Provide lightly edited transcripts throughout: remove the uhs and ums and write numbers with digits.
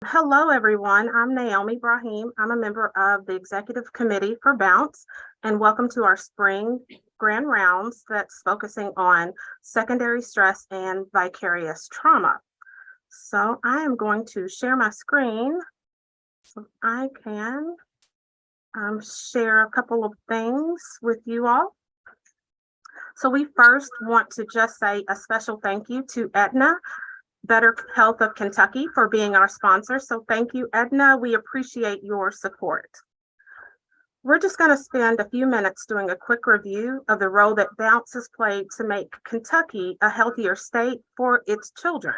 Hello, everyone. I'm Naomi Brahim. I'm a member of the Executive Committee for Bounce, and welcome to our spring grand rounds that's focusing on secondary stress and vicarious trauma. So I am going to share my screen so I can share a couple of things with you all. So we first want to just say a special thank you to Aetna Better Health of Kentucky for being our sponsor. So thank you, Edna. We appreciate your support. We're just going to spend a few minutes doing a quick review of the role that Bounce has played to make Kentucky a healthier state for its children.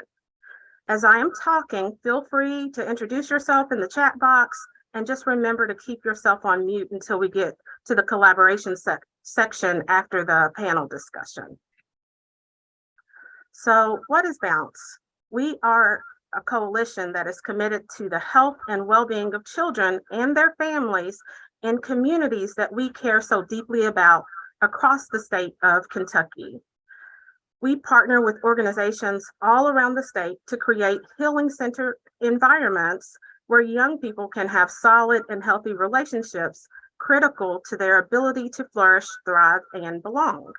As I am talking, feel free to introduce yourself in the chat box and just remember to keep yourself on mute until we get to the collaboration section after the panel discussion. So what is Bounce? We are a coalition that is committed to the health and well-being of children and their families in communities that we care so deeply about across the state of Kentucky. We partner with organizations all around the state to create healing center environments where young people can have solid and healthy relationships critical to their ability to flourish, thrive, and belong.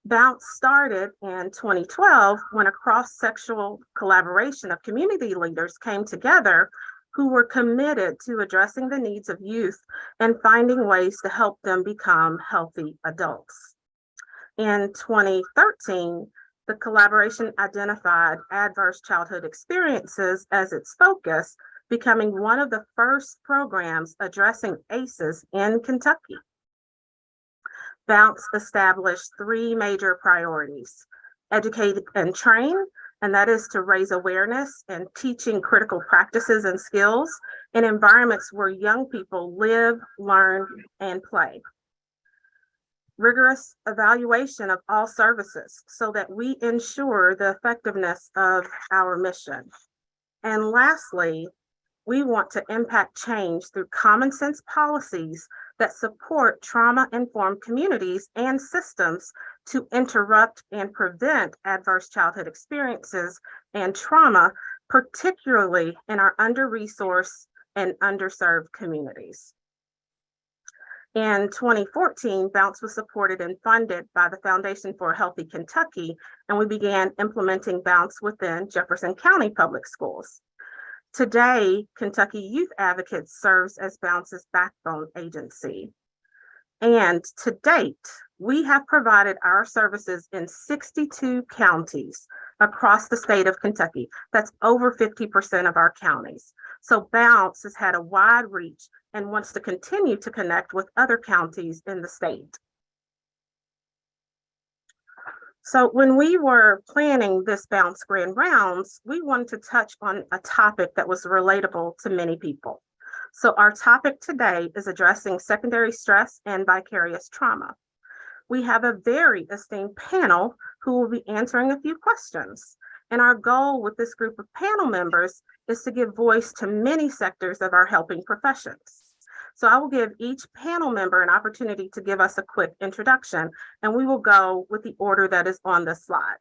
Bounce started in 2012 when a cross-sectional collaboration of community leaders came together who were committed to addressing the needs of youth and finding ways to help them become healthy adults. In 2013, the collaboration identified adverse childhood experiences as its focus, becoming one of the first programs addressing ACEs in Kentucky. Bounce established three major priorities: educate and train, and that is to raise awareness and teaching critical practices and skills in environments where young people live, learn, and play. Rigorous evaluation of all services so that we ensure the effectiveness of our mission. And lastly, we want to impact change through common sense policies that support trauma-informed communities and systems to interrupt and prevent adverse childhood experiences and trauma, particularly in our under-resourced and underserved communities. In 2014, Bounce was supported and funded by the Foundation for a Healthy Kentucky, and we began implementing Bounce within Jefferson County Public Schools. Today, Kentucky Youth Advocates serves as Bounce's backbone agency. And to date, we have provided our services in 62 counties across the state of Kentucky. That's over 50% of our counties. So Bounce has had a wide reach and wants to continue to connect with other counties in the state. So when we were planning this Bounce Grand Rounds, we wanted to touch on a topic that was relatable to many people. So our topic today is addressing secondary stress and vicarious trauma. We have a very esteemed panel who will be answering a few questions. And our goal with this group of panel members is to give voice to many sectors of our helping professions. So I will give each panel member an opportunity to give us a quick introduction, and we will go with the order that is on the slide.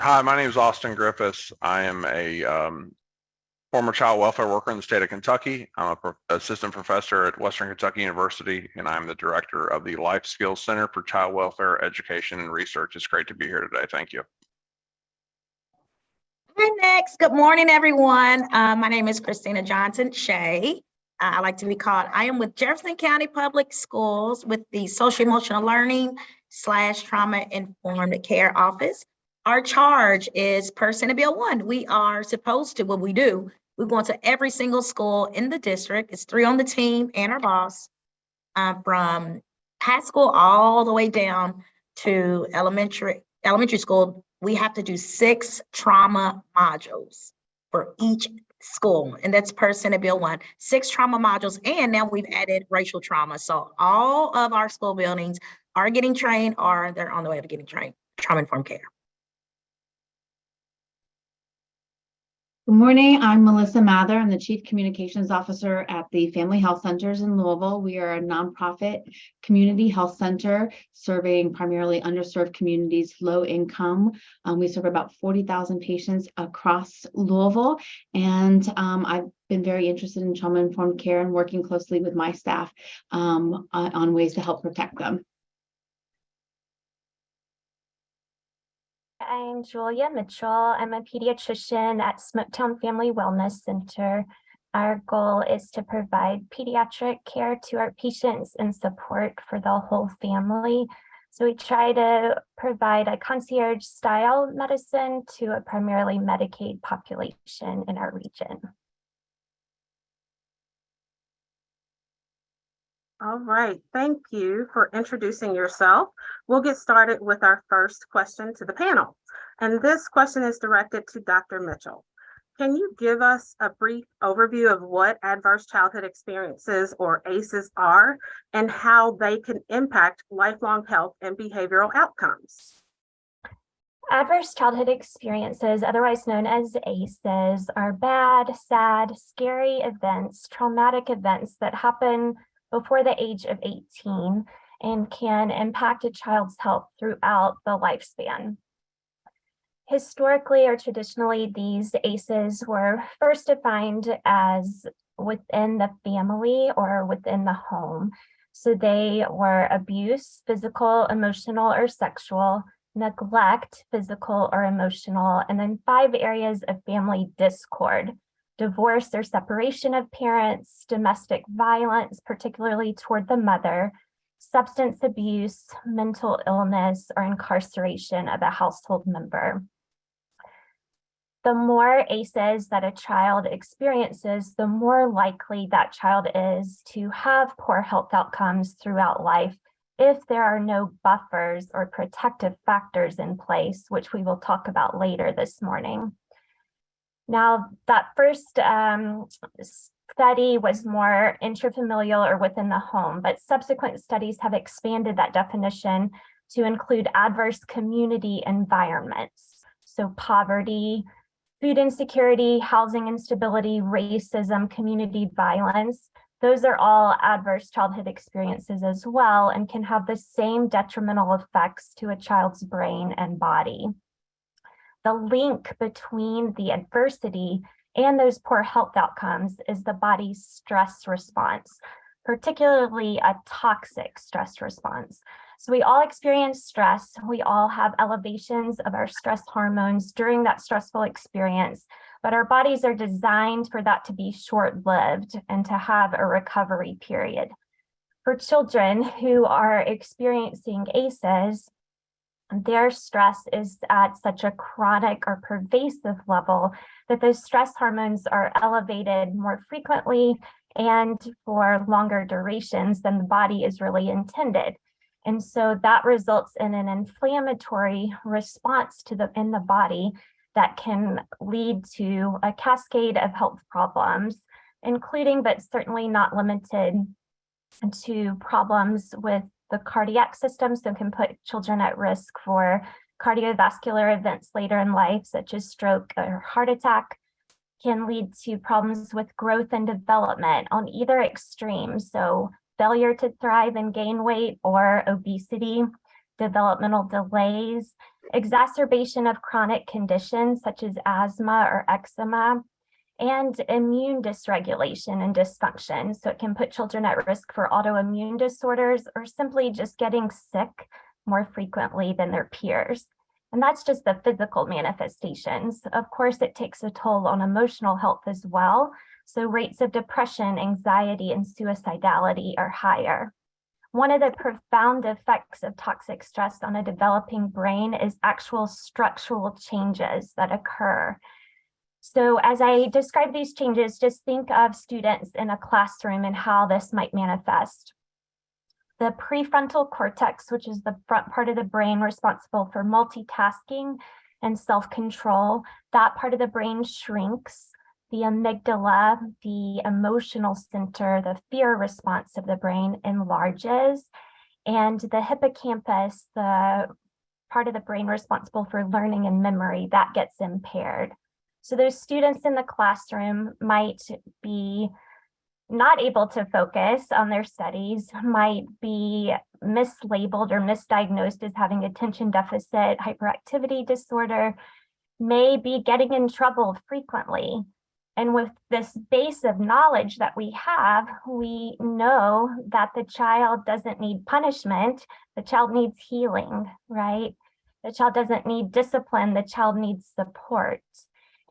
Hi, my name is Austin Griffiths. I am a former child welfare worker in the state of Kentucky. I'm an assistant professor at Western Kentucky University, and I'm the director of the Life Skills Center for Child Welfare Education and Research. It's great to be here today. Thank you. Hi, next. Good morning, everyone. My name is Christina Johnson Shea. I like to be called. I am with Jefferson County Public Schools with the Social Emotional Learning / Trauma Informed Care Office. Our charge is person to bill one. We are supposed to, what we do, we go into every single school in the district. It's 3 on the team and our boss, from high school all the way down to elementary school. We have to do 6 trauma modules for each school, and that's person to bill one. 6 trauma modules, and now we've added racial trauma. So all of our school buildings are getting trained, or they're on the way to getting trained, trauma-informed care. Good morning. I'm Melissa Mather. I'm the Chief Communications Officer at the Family Health Centers in Louisville. We are a nonprofit community health center serving primarily underserved communities, low income. We serve about 40,000 patients across Louisville, and I've been very interested in trauma-informed care and working closely with my staff on ways to help protect them. I'm Julia Mitchell. I'm a pediatrician at Smoketown Family Wellness Center. Our goal is to provide pediatric care to our patients and support for the whole family. So we try to provide a concierge style medicine to a primarily Medicaid population in our region. All right, thank you for introducing yourself. We'll get started with our first question to the panel. And this question is directed to Dr. Mitchell. Can you give us a brief overview of what adverse childhood experiences, or ACEs, are and how they can impact lifelong health and behavioral outcomes? Adverse childhood experiences, otherwise known as ACEs, are bad, sad, scary events, traumatic events that happen before the age of 18 and can impact a child's health throughout the lifespan. Historically or traditionally, these ACEs were first defined as within the family or within the home. So they were abuse, physical, emotional, or sexual, neglect, physical or emotional, and then 5 areas of family discord: divorce or separation of parents, domestic violence, particularly toward the mother, substance abuse, mental illness, or incarceration of a household member. The more ACEs that a child experiences, the more likely that child is to have poor health outcomes throughout life if there are no buffers or protective factors in place, which we will talk about later this morning. Now, that first study was more intrafamilial or within the home, but subsequent studies have expanded that definition to include adverse community environments. So poverty, food insecurity, housing instability, racism, community violence, those are all adverse childhood experiences as well and can have the same detrimental effects to a child's brain and body. The link between the adversity and those poor health outcomes is the body's stress response, particularly a toxic stress response. So we all experience stress. We all have elevations of our stress hormones during that stressful experience, but our bodies are designed for that to be short-lived and to have a recovery period. For children who are experiencing ACEs, their stress is at such a chronic or pervasive level that those stress hormones are elevated more frequently and for longer durations than the body is really intended. And so that results in an inflammatory response in the body that can lead to a cascade of health problems, including but certainly not limited to problems with the cardiac system, so can put children at risk for cardiovascular events later in life, such as stroke or heart attack, can lead to problems with growth and development on either extreme. So failure to thrive and gain weight or obesity, developmental delays, exacerbation of chronic conditions such as asthma or eczema, and immune dysregulation and dysfunction. So it can put children at risk for autoimmune disorders or simply just getting sick more frequently than their peers. And that's just the physical manifestations. Of course, it takes a toll on emotional health as well. So rates of depression, anxiety, and suicidality are higher. One of the profound effects of toxic stress on a developing brain is actual structural changes that occur. So as I describe these changes, just think of students in a classroom and how this might manifest. The prefrontal cortex, which is the front part of the brain responsible for multitasking and self-control, that part of the brain shrinks. The amygdala, the emotional center, the fear response of the brain enlarges, and the hippocampus, the part of the brain responsible for learning and memory, that gets impaired. So those students in the classroom might be not able to focus on their studies, might be mislabeled or misdiagnosed as having attention deficit hyperactivity disorder, may be getting in trouble frequently. And with this base of knowledge that we have, we know that the child doesn't need punishment, the child needs healing, right? The child doesn't need discipline, the child needs support.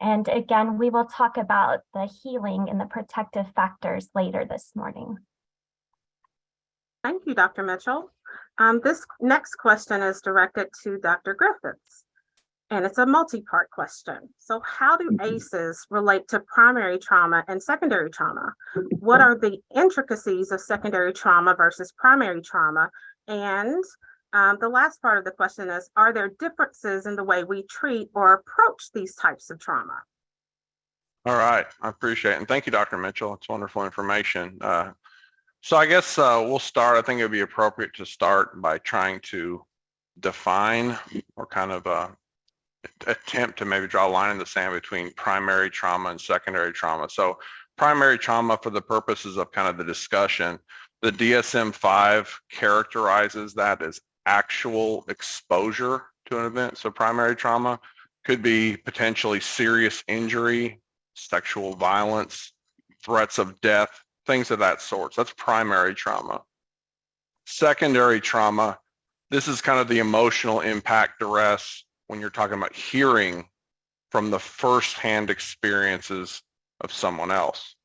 And again, we will talk about the healing and the protective factors later this morning. Thank you, Dr. Mitchell. This next question is directed to Dr. Griffiths, and it's a multi-part question. So how do ACEs relate to primary trauma and secondary trauma? What are the intricacies of secondary trauma versus primary trauma? And the last part of the question is, are there differences in the way we treat or approach these types of trauma? All right, I appreciate it. And thank you, Dr. Mitchell. It's wonderful information. So I guess we'll start. I think it would be appropriate to start by trying to define or kind of attempt to maybe draw a line in the sand between primary trauma and secondary trauma. So primary trauma, for the purposes of kind of the discussion, the DSM-5 characterizes that as actual exposure to an event. So primary trauma could be potentially serious injury, sexual violence, threats of death, things of that sort. So that's primary trauma. Secondary trauma, this is kind of the emotional impact, duress, when you're talking about hearing from the firsthand experiences of someone else.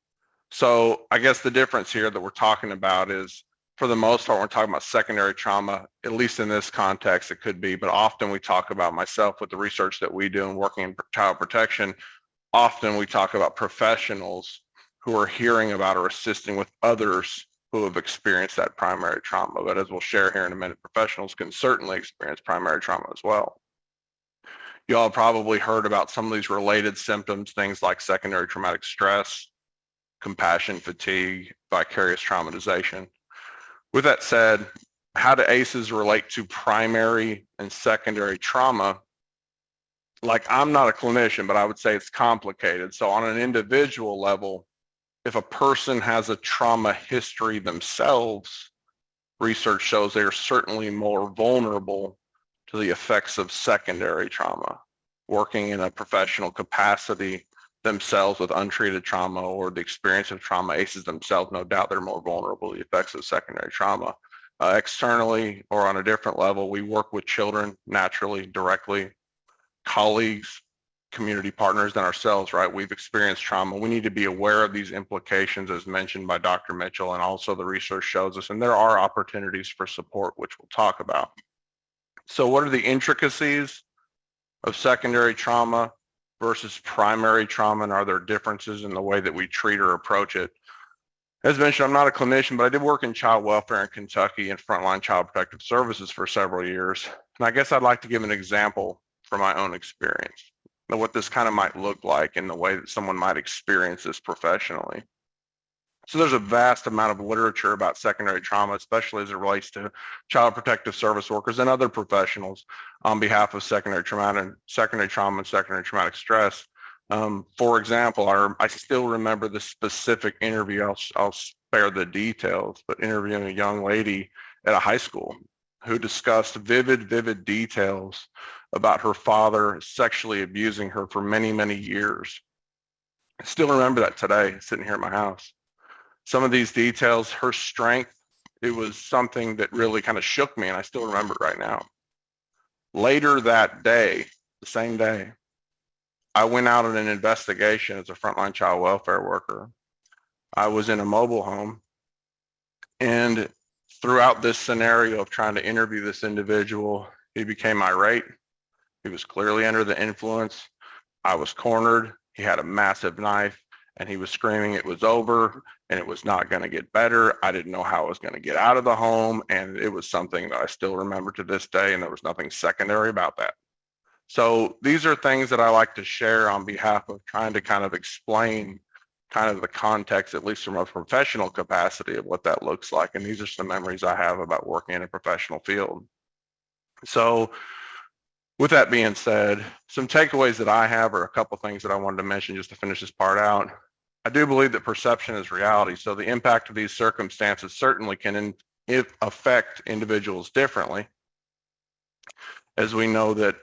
So I guess the difference here that we're talking about is, for the most part, when we're talking about secondary trauma, at least in this context, it could be, but often we talk about, myself with the research that we do and working in child protection, often we talk about professionals who are hearing about or assisting with others who have experienced that primary trauma. But as we'll share here in a minute, professionals can certainly experience primary trauma as well. You all probably heard about some of these related symptoms, things like secondary traumatic stress, compassion fatigue, vicarious traumatization. With that said, how do ACEs relate to primary and secondary trauma? Like, I'm not a clinician, but I would say it's complicated. So on an individual level, if a person has a trauma history themselves, research shows they are certainly more vulnerable to the effects of secondary trauma. Working in a professional capacity themselves with untreated trauma or the experience of trauma, ACEs themselves, no doubt they're more vulnerable to the effects of secondary trauma. Externally or on a different level, we work with children naturally, directly, colleagues, community partners, and ourselves, right? We've experienced trauma. We need to be aware of these implications as mentioned by Dr. Mitchell, and also the research shows us, and there are opportunities for support, which we'll talk about. So what are the intricacies of secondary trauma versus primary trauma, and are there differences in the way that we treat or approach it? As mentioned, I'm not a clinician, but I did work in child welfare in Kentucky and frontline child protective services for several years. And I guess I'd like to give an example from my own experience of what this kind of might look like in the way that someone might experience this professionally. So there's a vast amount of literature about secondary trauma, especially as it relates to child protective service workers and other professionals on behalf of secondary trauma and secondary traumatic stress. For example, I still remember the specific interview. I'll spare the details, but interviewing a young lady at a high school who discussed vivid details about her father sexually abusing her for many, many years. I still remember that today, sitting here at my house. Some of these details, her strength, it was something that really kind of shook me, and I still remember it right now. Later that day, the same day, I went out on an investigation as a frontline child welfare worker. I was in a mobile home, and throughout this scenario of trying to interview this individual, he became irate. He was clearly under the influence. I was cornered. He had a massive knife, and he was screaming it was over and it was not going to get better. I didn't know how I was going to get out of the home, and it was something that I still remember to this day, and there was nothing secondary about that. So these are things that I like to share on behalf of trying to kind of explain kind of the context, at least from a professional capacity, of what that looks like. And these are some memories I have about working in a professional field. So With that being said, some takeaways that I have are a couple things that I wanted to mention just to finish this part out. I do believe that perception is reality. So the impact of these circumstances certainly can affect individuals differently. As we know that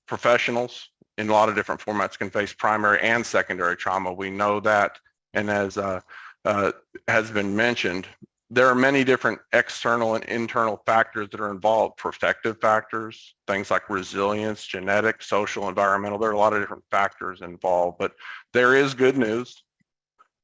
professionals in a lot of different formats can face primary and secondary trauma. We know that, and as has been mentioned, there are many different external and internal factors that are involved, protective factors, things like resilience, genetic, social, environmental. There are a lot of different factors involved, but there is good news.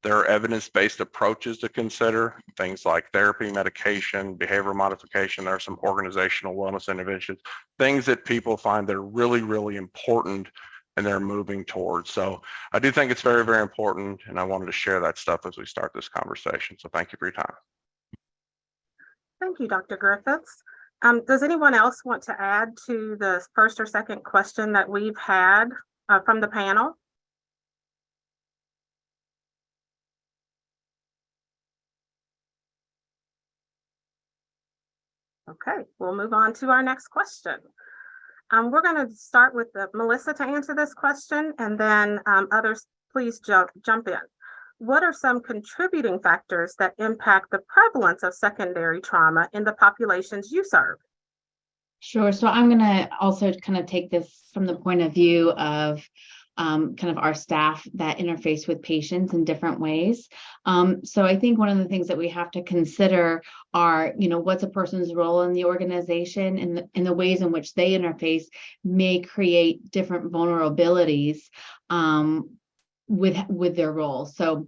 There are evidence-based approaches to consider, things like therapy, medication, behavioral modification. There are some organizational wellness interventions, things that people find they're really, really important and they're moving towards. So I do think it's very, very important, and I wanted to share that stuff as we start this conversation. So thank you for your time. Thank you, Dr. Griffiths. Does anyone else want to add to the first or second question that we've had from the panel? Okay, we'll move on to our next question. We're going to start with Melissa to answer this question, and then others, please jump in. What are some contributing factors that impact the prevalence of secondary trauma in the populations you serve? Sure. So I'm going to also kind of take this from the point of view of kind of our staff that interface with patients in different ways. So I think one of the things that we have to consider are, what's a person's role in the organization, and the ways in which they interface may create different vulnerabilities with their role. So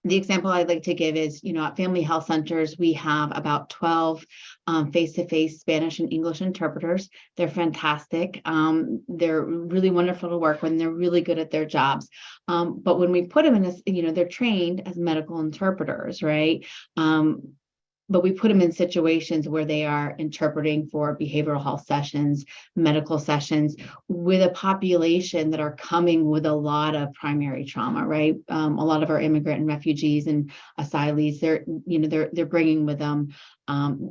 the example I'd like to give is, at Family Health Centers, we have about 12 face-to-face Spanish and English interpreters. They're fantastic. They're really wonderful to work with, and they're really good at their jobs. But when we put them in this, they're trained as medical interpreters, right? But we put them in situations where they are interpreting for behavioral health sessions, medical sessions, with a population that are coming with a lot of primary trauma, right? A lot of our immigrant and refugees and asylees, they're bringing with them.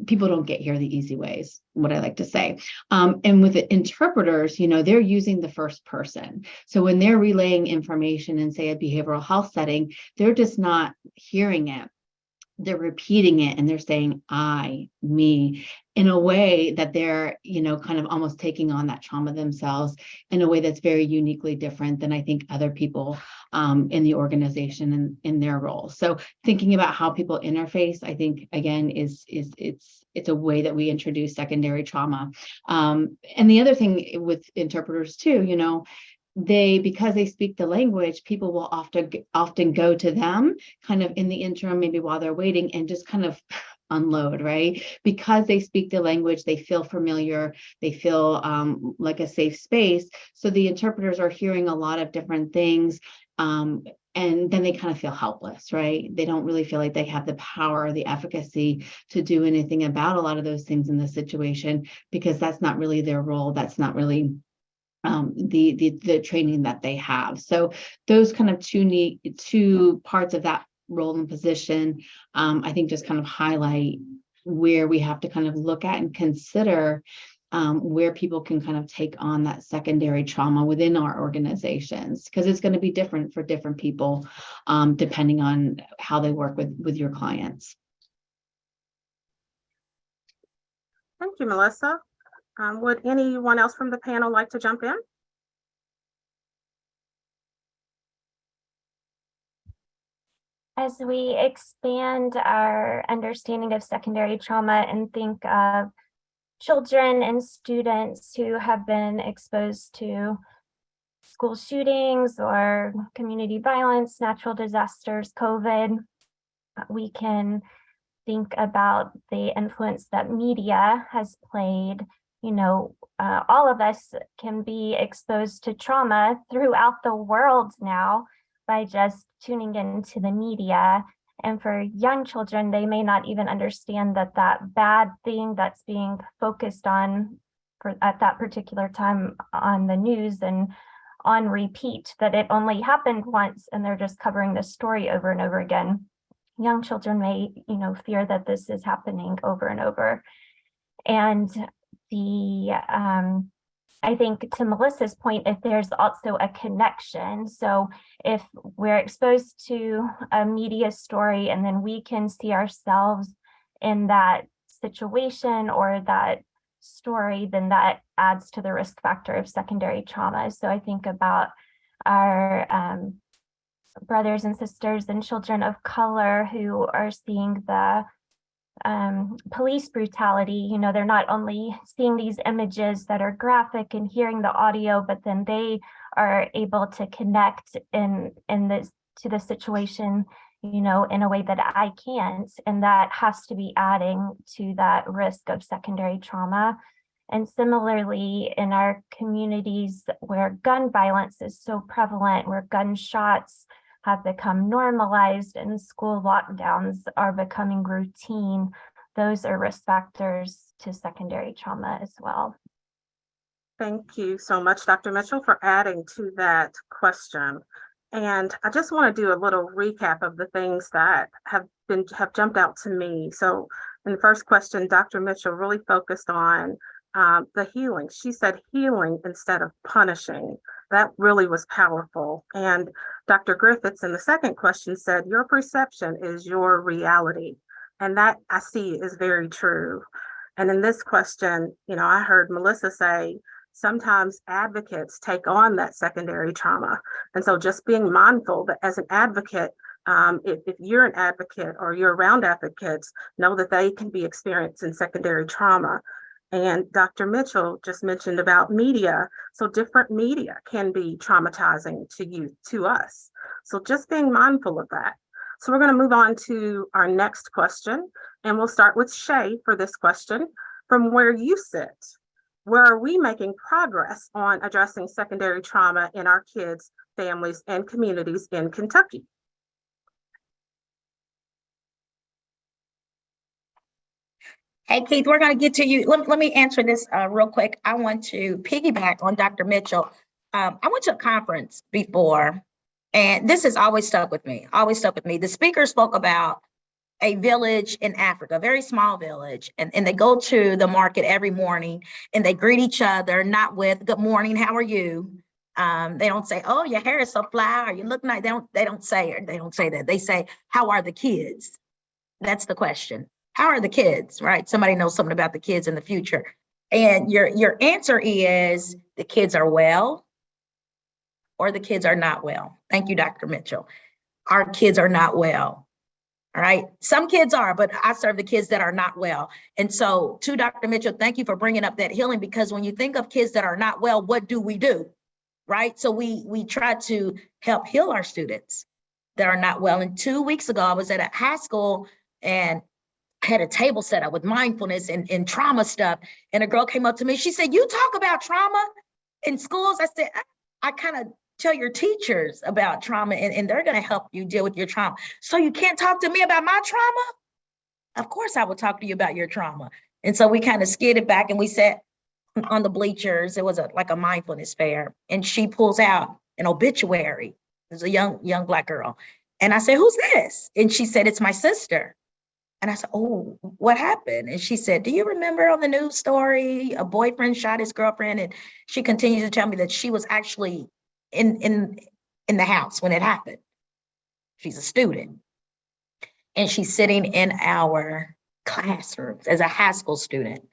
People don't get here the easy ways, what I like to say. And with the interpreters, they're using the first person. So when they're relaying information in, say, a behavioral health setting, they're just not hearing it. They're repeating it, and they're saying I, me, in a way that they're, kind of almost taking on that trauma themselves in a way that's very uniquely different than I think other people in the organization and in their role. So thinking about how people interface, I think, again, it's a way that we introduce secondary trauma. And the other thing with interpreters too, because they speak the language, people will often go to them kind of in the interim, maybe while they're waiting, and just kind of unload, right? Because they speak the language, they feel familiar, they feel like a safe space. So the interpreters are hearing a lot of different things. And then they kind of feel helpless, right? They don't really feel like they have the power or the efficacy to do anything about a lot of those things in the situation, because that's not really their role. That's not really the training that they have. So those kind of two parts of that role and position, I think, just kind of highlight where we have to kind of look at and consider where people can kind of take on that secondary trauma within our organizations, because it's going to be different for different people depending on how they work with your clients. Thank you, Melissa. Would anyone else from the panel like to jump in? As we expand our understanding of secondary trauma and think of children and students who have been exposed to school shootings or community violence, natural disasters, COVID, we can think about the influence that media has played. All of us can be exposed to trauma throughout the world now by just tuning into the media. And for young children, they may not even understand that bad thing that's being focused on at that particular time on the news and on repeat, that it only happened once and they're just covering the story over and over again. Young children may, fear that this is happening over and over. And the I think to Melissa's point, if there's also a connection, so if we're exposed to a media story and then we can see ourselves in that situation or that story, then that adds to the risk factor of secondary trauma. So I think about our brothers and sisters and children of color who are seeing the police brutality. They're not only seeing these images that are graphic and hearing the audio, but then they are able to connect in this to the situation, in a way that I can't. And that has to be adding to that risk of secondary trauma. And similarly, in our communities where gun violence is so prevalent, where gunshots have become normalized and school lockdowns are becoming routine, those are risk factors to secondary trauma as well. Thank you so much, Dr. Mitchell, for adding to that question. And I just want to do a little recap of the things that have jumped out to me. So in the first question, Dr. Mitchell really focused on the healing. She said healing instead of punishing. That really was powerful. And Dr. Griffiths in the second question said, your perception is your reality. And that I see is very true. And in this question, I heard Melissa say, sometimes advocates take on that secondary trauma. And so just being mindful that as an advocate, if you're an advocate or you're around advocates, know that they can be experiencing secondary trauma. And Dr. Mitchell just mentioned about media. So different media can be traumatizing to us. So just being mindful of that. So we're going to move on to our next question. And we'll start with Shay for this question. From where you sit, where are we making progress on addressing secondary trauma in our kids, families, and communities in Kentucky? Hey, Keith, we're going to get to you. Let me answer this real quick. I want to piggyback on Dr. Mitchell. I went to a conference before, and this has always stuck with me, The speaker spoke about a village in Africa, a very small village, and they go to the market every morning and they greet each other, not with good morning, how are you? They don't say, oh, your hair is so fly, or you look nice. They don't say that. They say, how are the kids? That's the question. How are the kids, right? Somebody knows something about the kids in the future. And your answer is the kids are well or the kids are not well. Thank you, Dr. Mitchell. Our kids are not well. All right. Some kids are, but I serve the kids that are not well. And so to Dr. Mitchell, thank you for bringing up that healing, because when you think of kids that are not well, what do? Right. So we try to help heal our students that are not well. And 2 weeks ago, I was at a high school and had a table set up with mindfulness and trauma stuff. And a girl came up to me. She said, you talk about trauma in schools? I said, I kind of tell your teachers about trauma and they're going to help you deal with your trauma. So you can't talk to me about my trauma? Of course I will talk to you about your trauma. And so we kind of skidded back and we sat on the bleachers. It was like a mindfulness fair. And she pulls out an obituary. There's a young Black girl. And I said, who's this? And she said, it's my sister. And I said, oh, what happened? And she said, do you remember on the news story, a boyfriend shot his girlfriend? And she continued to tell me that she was actually in the house when it happened. She's a student. And she's sitting in our classrooms as a high school student.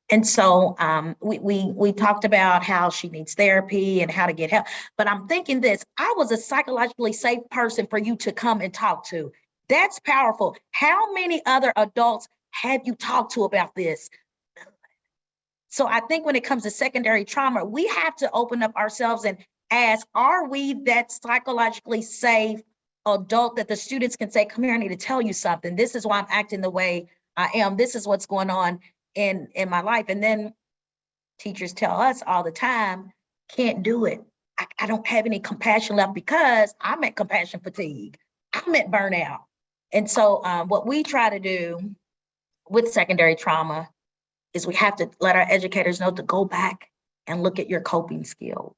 And so we talked about how she needs therapy and how to get help. But I'm thinking this, I was a psychologically safe person for you to come and talk to. That's powerful. How many other adults have you talked to about this? So I think when it comes to secondary trauma, we have to open up ourselves and ask, are we that psychologically safe adult that the students can say, come here, I need to tell you something. This is why I'm acting the way I am. This is what's going on in my life. And then teachers tell us all the time, can't do it. I don't have any compassion left because I'm at compassion fatigue. I'm at burnout. And so what we try to do with secondary trauma is we have to let our educators know to go back and look at your coping skills.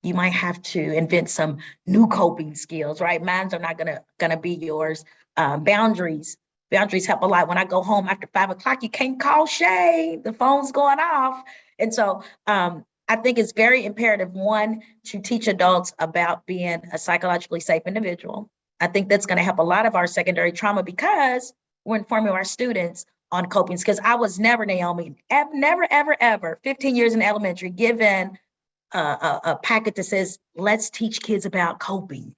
You might have to invent some new coping skills, right? Mine's are not gonna be yours. Boundaries help a lot. When I go home after 5 o'clock, you can't call Shay. The phone's going off. And so I think it's very imperative, one, to teach adults about being a psychologically safe individual. I think that's going to help a lot of our secondary trauma because we're informing our students on coping skills. I was never, Naomi, never, ever, ever, 15 years in elementary, given a packet that says, let's teach kids about coping.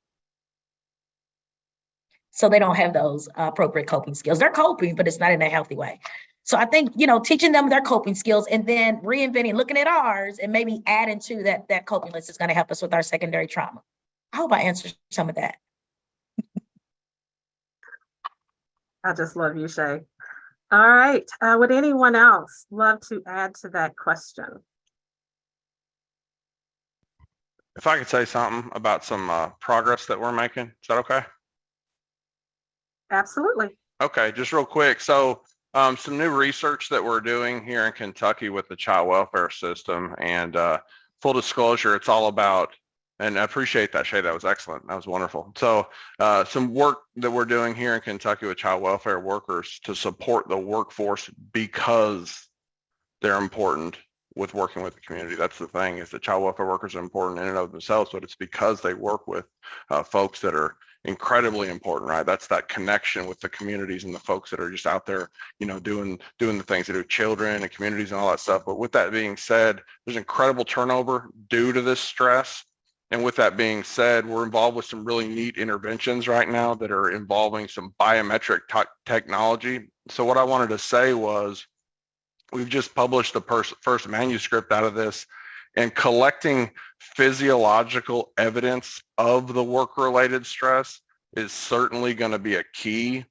So they don't have those appropriate coping skills. They're coping, but it's not in a healthy way. So I think, teaching them their coping skills and then reinventing, looking at ours and maybe adding to that coping list is going to help us with our secondary trauma. I hope I answered some of that. I just love you, Shay. All right. Would anyone else love to add to that question? If I could say something about some progress that we're making, is that okay? Absolutely. Okay, just real quick. So some new research that we're doing here in Kentucky with the child welfare system, and full disclosure, it's all about, and I appreciate that, Shay, that was excellent. That was wonderful. So some work that we're doing here in Kentucky with child welfare workers to support the workforce because they're important with working with the community. That's the thing, is that child welfare workers are important in and of themselves, but it's because they work with folks that are incredibly important, right? That's that connection with the communities and the folks that are just out there, doing the things that do, children and communities and all that stuff. But with that being said, there's incredible turnover due to this stress. And with that being said, we're involved with some really neat interventions right now that are involving some biometric technology. So what I wanted to say was, we've just published the first manuscript out of this, and collecting physiological evidence of the work-related stress is certainly going to be a key,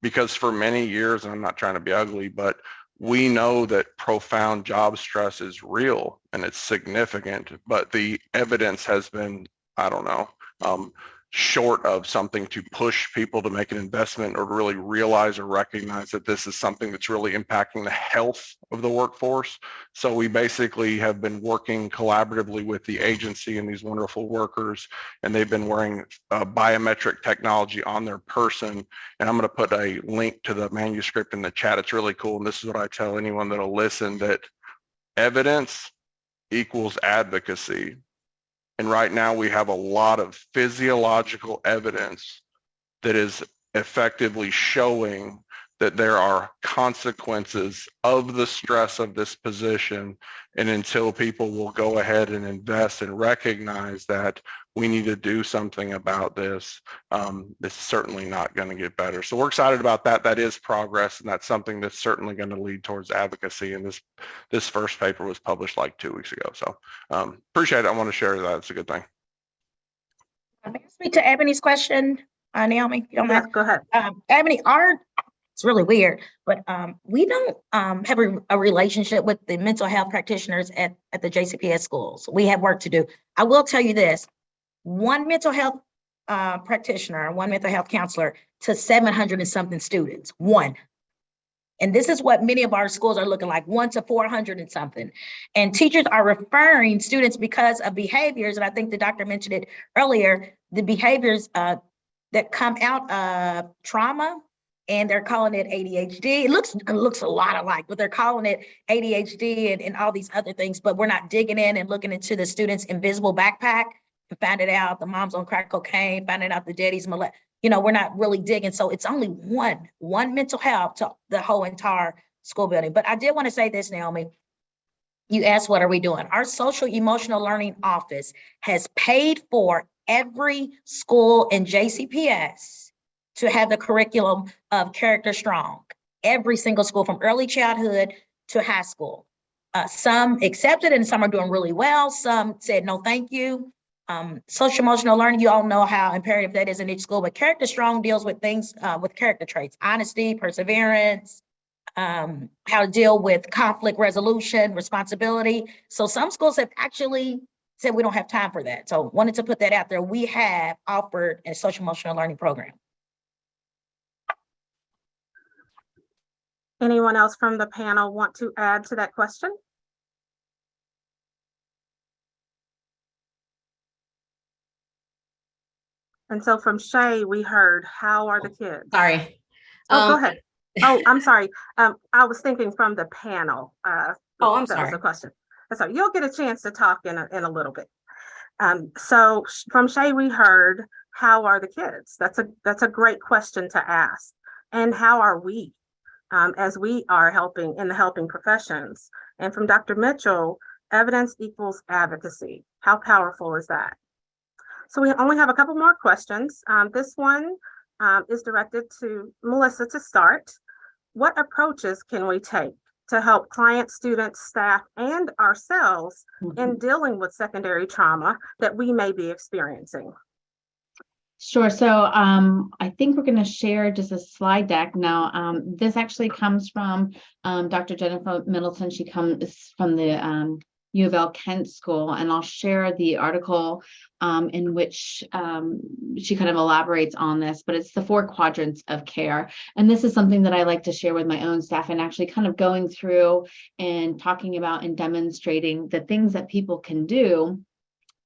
because for many years, and I'm not trying to be ugly, but we know that profound job stress is real and it's significant, but the evidence has been, I don't know, short of something to push people to make an investment or to really realize or recognize that this is something that's really impacting the health of the workforce. So we basically have been working collaboratively with the agency and these wonderful workers, and they've been wearing biometric technology on their person. And I'm going to put a link to the manuscript in the chat. It's really cool. And this is what I tell anyone that'll listen, that evidence equals advocacy. And right now we have a lot of physiological evidence that is effectively showing that there are consequences of the stress of this position. And until people will go ahead and invest and recognize that we need to do something about this, it's certainly not going to get better. So we're excited about that. That is progress, and that's something that's certainly going to lead towards advocacy. And this first paper was published like 2 weeks ago. So appreciate it. I want to share that. It's a good thing. May I speak to Ebony's question, Naomi? You don't Yes, mind? go ahead. Ebony, it's really weird, but we don't have a relationship with the mental health practitioners at the JCPS schools. We have work to do. I will tell you this, one mental health practitioner, one mental health counselor to 700 and something students, one. And this is what many of our schools are looking like, 1 to 400 and something. And teachers are referring students because of behaviors, and I think the doctor mentioned it earlier, the behaviors that come out of trauma, and they're calling it ADHD. It looks a lot alike, but they're calling it ADHD and all these other things, but we're not digging in and looking into the student's invisible backpack and finding out the mom's on crack cocaine, finding out the daddy's we're not really digging. So it's only one mental health to the whole entire school building. But I did want to say this, Naomi. You asked, what are we doing? Our social emotional learning office has paid for every school in JCPS to have the curriculum of Character Strong. Every single school from early childhood to high school. Some accepted and some are doing really well. Some said, no, thank you. Social emotional learning, you all know how imperative that is in each school, but Character Strong deals with things with character traits, honesty, perseverance, how to deal with conflict resolution, responsibility. So some schools have actually said we don't have time for that. So wanted to put that out there. We have offered a social emotional learning program. Anyone else from the panel want to add to that question? And so from Shay, we heard, how are the kids? Sorry. Oh, go ahead. Oh, I'm sorry. I was thinking from the panel. Oh, I'm that sorry. was a question. So you'll get a chance to talk in a little bit. So from Shay, we heard, how are the kids? That's a great question to ask. And how are we, as we are helping in the helping professions? And from Dr. Mitchell, evidence equals advocacy. How powerful is that? So we only have a couple more questions. This one is directed to Melissa to start. What approaches can we take to help clients, students, staff, and ourselves in dealing with secondary trauma that we may be experiencing? Sure. So I think we're going to share just a slide deck now. This actually comes from Dr. Jennifer Middleton. She comes from the U of L Kent School, and I'll share the article in which she kind of elaborates on this, but it's the 4 quadrants of care. And this is something that I like to share with my own staff, and actually kind of going through and talking about and demonstrating the things that people can do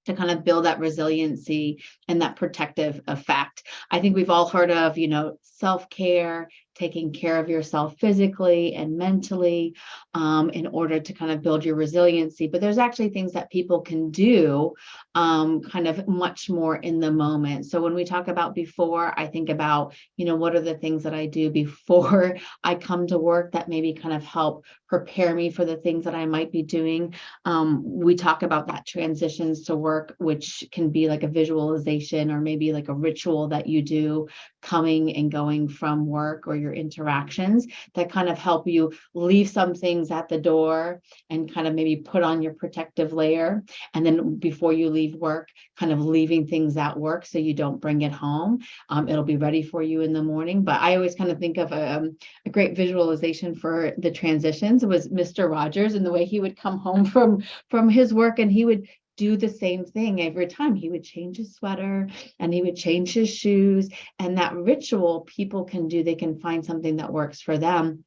to kind of build that resiliency and that protective effect. I think we've all heard of, self-care, taking care of yourself physically and mentally in order to kind of build your resiliency. But there's actually things that people can do kind of much more in the moment. So when we talk about before, I think about, what are the things that I do before I come to work that maybe kind of help prepare me for the things that I might be doing. We talk about that transitions to work, which can be like a visualization or maybe like a ritual that you do coming and going from work, or your interactions that kind of help you leave some things at the door and kind of maybe put on your protective layer. And then before you leave work, kind of leaving things at work so you don't bring it home. It'll be ready for you in the morning. But I always kind of think of a great visualization for the transitions was Mr. Rogers, and the way he would come home from his work, and he would do the same thing every time. He would change his sweater and he would change his shoes, and that ritual people can do. They can find something that works for them,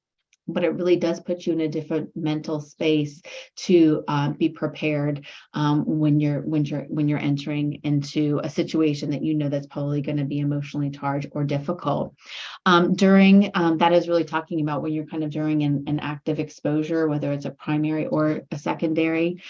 but it really does put you in a different mental space to be prepared when you're entering into a situation that that's probably going to be emotionally charged or difficult. During that is really talking about when you're kind of during an active exposure, whether it's a primary or a secondary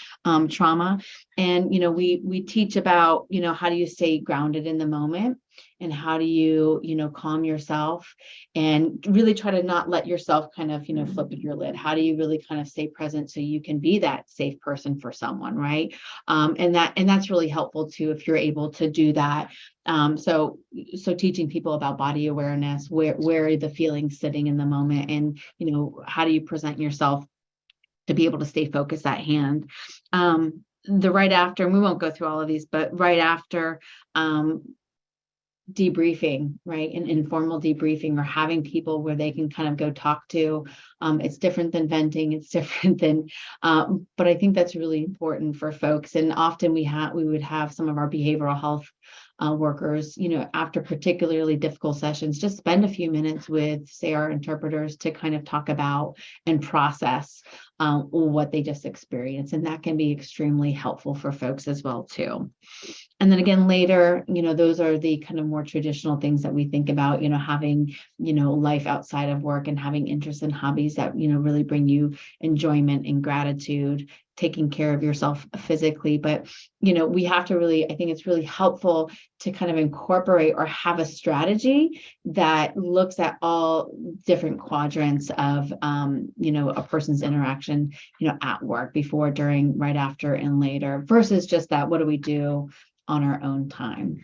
trauma. And we teach about how do you stay grounded in the moment, and how do you calm yourself, and really try to not let yourself kind of flip your lid. How do you really kind of stay present so you can be that safe person for someone, right? And that's really helpful too if you're able to do that. So teaching people about body awareness, where are the feelings sitting in the moment, and how do you present yourself to be able to stay focused at hand. The right after, and we won't go through all of these, but right after debriefing, right? An informal debriefing, or having people where they can kind of go talk to. It's different than venting. It's different than, but I think that's really important for folks. And often we would have some of our behavioral health workers, after particularly difficult sessions, just spend a few minutes with, say, our interpreters to kind of talk about and process what they just experienced. And that can be extremely helpful for folks as well, too. And then again, later, those are the kind of more traditional things that we think about, having, life outside of work and having interests and hobbies that, really bring you enjoyment and gratitude, taking care of yourself physically. But, we have to really, I think it's really helpful to kind of incorporate or have a strategy that looks at all different quadrants of, a person's interaction, at work, before, during, right after, and later, versus just that, what do we do on our own time.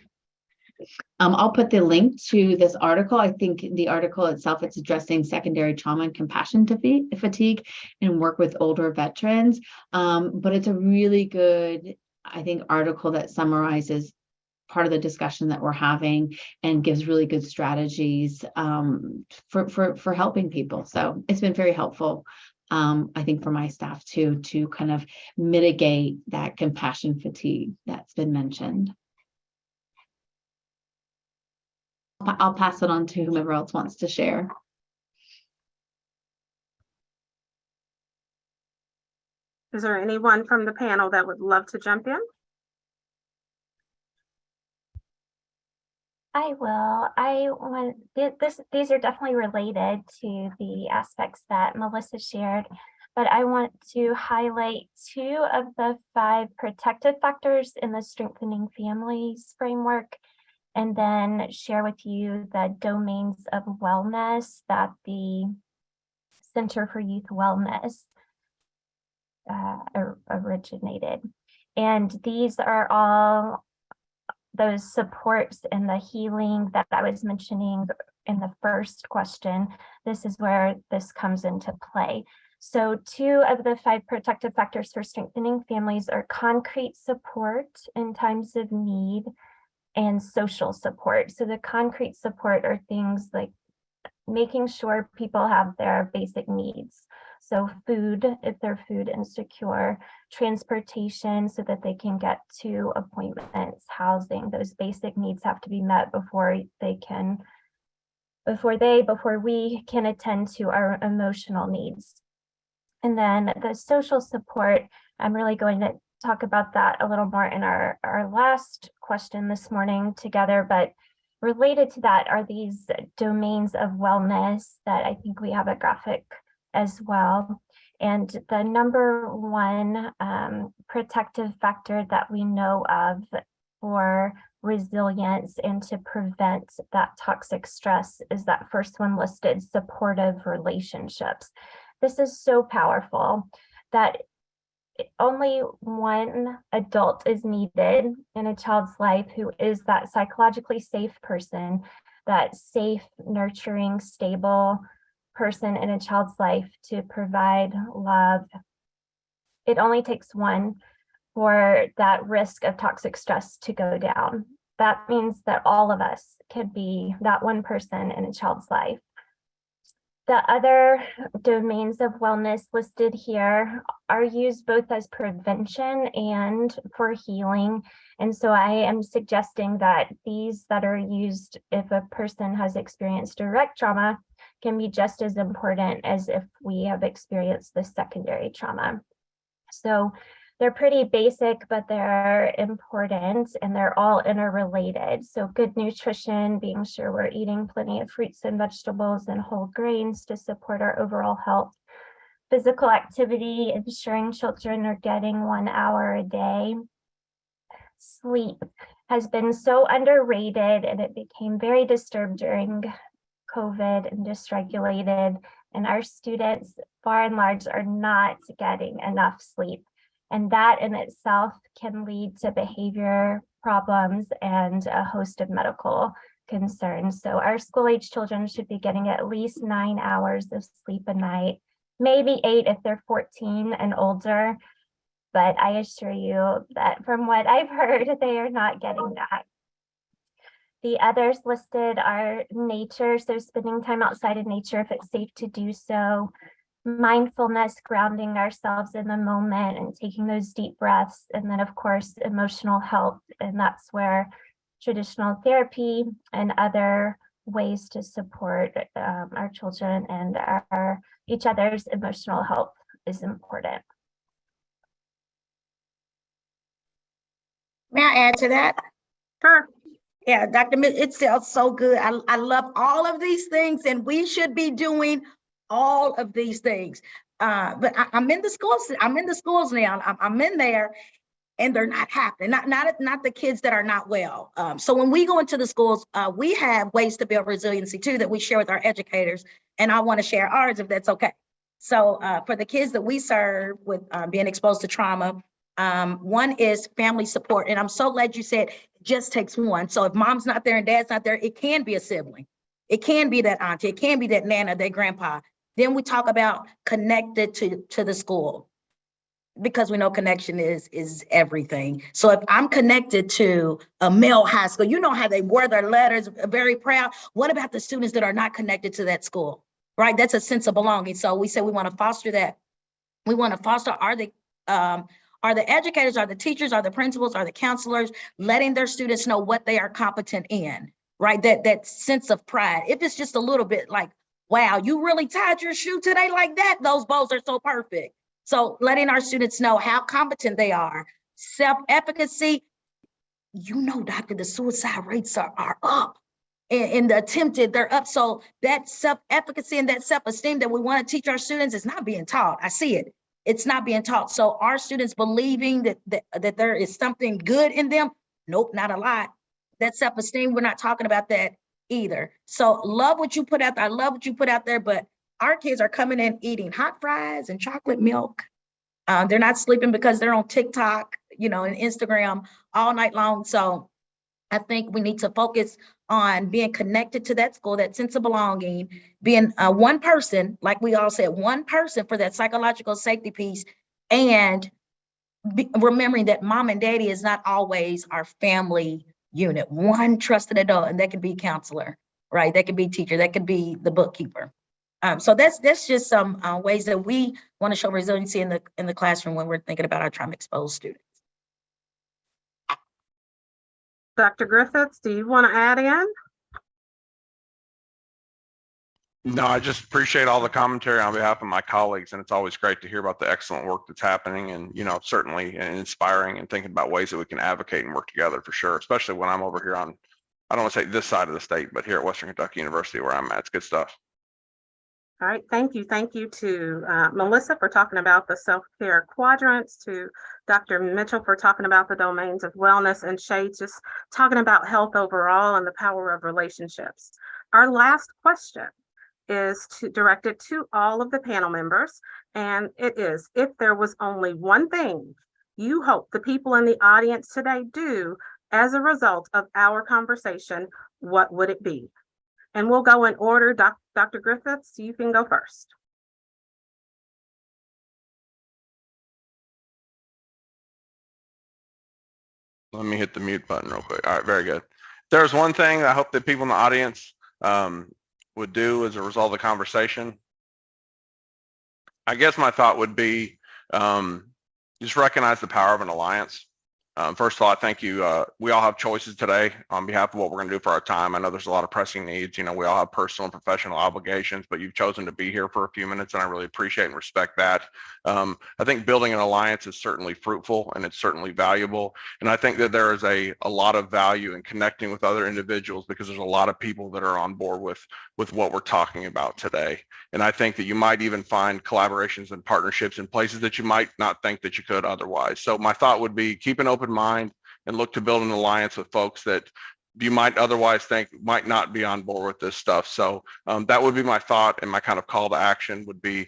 I'll put the link to this article. I think the article itself, it's addressing secondary trauma and compassion fatigue and work with older veterans. But it's a really good, I think, article that summarizes part of the discussion that we're having and gives really good strategies for helping people. So it's been very helpful. I think for my staff too, to kind of mitigate that compassion fatigue that's been mentioned. I'll pass it on to whomever else wants to share. Is there anyone from the panel that would love to jump in? I will. These are definitely related to the aspects that Melissa shared. but I want to highlight 2 of the 5 protective factors in the Strengthening Families framework, and then share with you the domains of wellness that the Center for Youth Wellness originated. And these are all those supports and the healing that I was mentioning in the first question. This is where this comes into play. So 2 of the 5 protective factors for strengthening families are concrete support in times of need and social support. So the concrete support are things like making sure people have their basic needs. So food, if they're food insecure, transportation so that they can get to appointments, housing, those basic needs have to be met before we can attend to our emotional needs. And then the social support, I'm really going to talk about that a little more in our last question this morning together, but related to that are these domains of wellness that I think we have a graphic as well. And the number 1 protective factor that we know of for resilience and to prevent that toxic stress is that first one listed, supportive relationships. This is so powerful that only one adult is needed in a child's life who is that psychologically safe person, that safe, nurturing, stable person in a child's life to provide love. It only takes one for that risk of toxic stress to go down. That means that all of us can be that one person in a child's life. The other domains of wellness listed here are used both as prevention and for healing. And so I am suggesting that these that are used if a person has experienced direct trauma can be just as important as if we have experienced the secondary trauma. So they're pretty basic, but they're important and they're all interrelated. So good nutrition, being sure we're eating plenty of fruits and vegetables and whole grains to support our overall health. Physical activity, ensuring children are getting 1 hour a day. Sleep has been so underrated and it became very disturbed during COVID and dysregulated. And our students, by and large, are not getting enough sleep. And that in itself can lead to behavior problems and a host of medical concerns. So our school-age children should be getting at least 9 hours of sleep a night, maybe 8 if they're 14 and older. But I assure you that from what I've heard, they are not getting that. The others listed are nature, so spending time outside in nature if it's safe to do so. Mindfulness, grounding ourselves in the moment and taking those deep breaths. And then of course, emotional health. And that's where traditional therapy and other ways to support our children and each other's emotional health is important. May I add to that? Sure. Yeah, Dr. It sounds so good. I love all of these things and we should be doing all of these things. But I'm in the schools. I'm in the schools now. I'm in there and they're not happening. Not the kids that are not well. So when we go into the schools, we have ways to build resiliency too that we share with our educators. And I want to share ours if that's okay. So for the kids that we serve with being exposed to trauma, one is family support. And I'm so glad you said it just takes one. So if mom's not there and dad's not there, it can be a sibling. It can be that auntie. It can be that nana, that grandpa. Then we talk about connected to the school because we know connection is everything. So if I'm connected to a male high school, you know how they wear their letters, very proud. What about the students that are not connected to that school, right? That's a sense of belonging. So we say we want to foster that. We want to foster are the educators, are the teachers, are the principals, are the counselors, letting their students know what they are competent in, right? That sense of pride. If it's just a little bit like, wow, you really tied your shoe today like that? Those bows are so perfect. So letting our students know how competent they are. Self-efficacy, you know, doctor, the suicide rates are up. in the attempted, they're up. So that self-efficacy and that self-esteem that we want to teach our students is not being taught. I see it. It's not being taught. So our students believing that there is something good in them. Nope, not a lot. That self-esteem, we're not talking about that either. So love what you put out there. I love what you put out there, but our kids are coming in eating hot fries and chocolate milk. They're not sleeping because they're on TikTok, and Instagram all night long. So I think we need to focus on being connected to that school, that sense of belonging, being one person, like we all said, one person for that psychological safety piece, and remembering that mom and daddy is not always our family unit. One trusted adult, and that could be counselor, right? That could be teacher, that could be the bookkeeper. So that's just some ways that we want to show resiliency in the classroom when we're thinking about our trauma-exposed students. Dr. Griffiths, do you want to add in? No, I just appreciate all the commentary on behalf of my colleagues, and it's always great to hear about the excellent work that's happening, and certainly inspiring, and thinking about ways that we can advocate and work together for sure, especially when I'm over here on, I don't want to say this side of the state, but here at Western Kentucky University where I'm at. It's good stuff. All right, thank you. Thank you to Melissa for talking about the self-care quadrants, to Dr. Mitchell for talking about the domains of wellness, and Shay just talking about health overall and the power of relationships. Our last question is directed to all of the panel members, and it is, if there was only one thing you hope the people in the audience today do as a result of our conversation, what would it be? And we'll go in order. Dr. Griffiths, you can go first. Let me hit the mute button real quick. All right, very good. There's one thing I hope that people in the audience would do as a result of the conversation. I guess my thought would be just recognize the power of an alliance. First of all, I thank you. We all have choices today on behalf of what we're going to do for our time. I know there's a lot of pressing needs. We all have personal and professional obligations, but you've chosen to be here for a few minutes, and I really appreciate and respect that. I think building an alliance is certainly fruitful, and it's certainly valuable. And I think that there is a lot of value in connecting with other individuals, because there's a lot of people that are on board with what we're talking about today. And I think that you might even find collaborations and partnerships in places that you might not think that you could otherwise. So my thought would be keep an open mind and look to build an alliance with folks that you might otherwise think might not be on board with this stuff. So that would be my thought, and my kind of call to action would be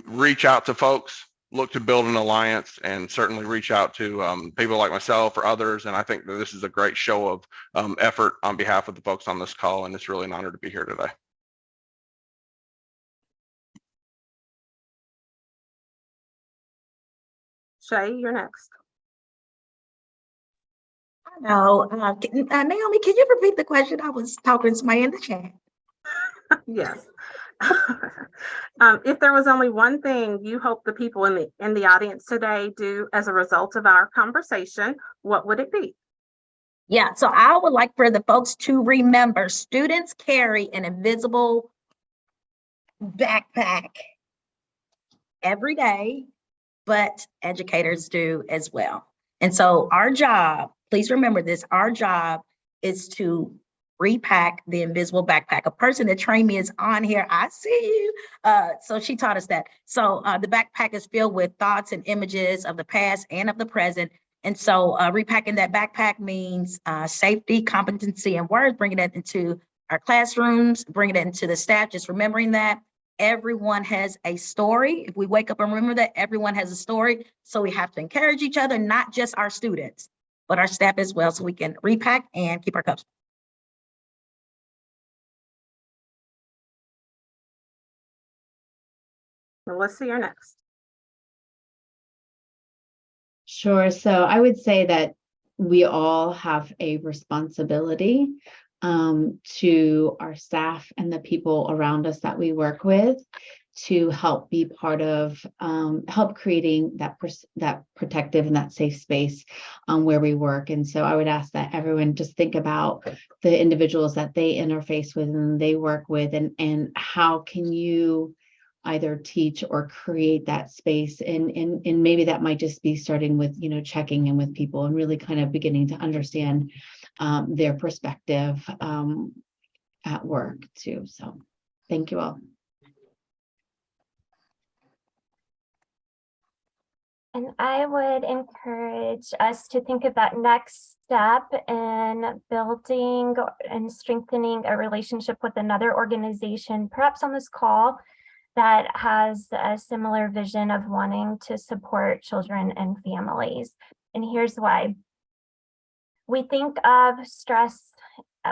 reach out to folks, look to build an alliance, and certainly reach out to people like myself or others. And I think that this is a great show of effort on behalf of the folks on this call, and it's really an honor to be here today. Shay, you're next. No, Naomi, can you repeat the question? I was talking to somebody in the chat. Yes. If there was only one thing you hope the people in the audience today do as a result of our conversation, what would it be? Yeah, so I would like for the folks to remember, students carry an invisible backpack every day, but educators do as well. And so our job, please remember this, our job is to repack the invisible backpack. A person that trained me is on here. I see you. So she taught us that. So the backpack is filled with thoughts and images of the past and of the present. And so repacking that backpack means safety, competency, and words, bringing that into our classrooms, bringing it into the staff, just remembering that everyone has a story. If we wake up and remember that everyone has a story, so we have to encourage each other, not just our students, but our staff as well, so we can repack and keep our cups. Melissa, you're next. Sure. So I would say that we all have a responsibility to our staff and the people around us that we work with to help be part of help creating that protective and that safe space where we work. And so I would ask that everyone just think about the individuals that they interface with and they work with, and how can you either teach or create that space. And maybe that might just be starting with, checking in with people and really kind of beginning to understand their perspective at work too. So thank you all. And I would encourage us to think of that next step in building and strengthening a relationship with another organization, perhaps on this call, that has a similar vision of wanting to support children and families. And here's why. We think of stress,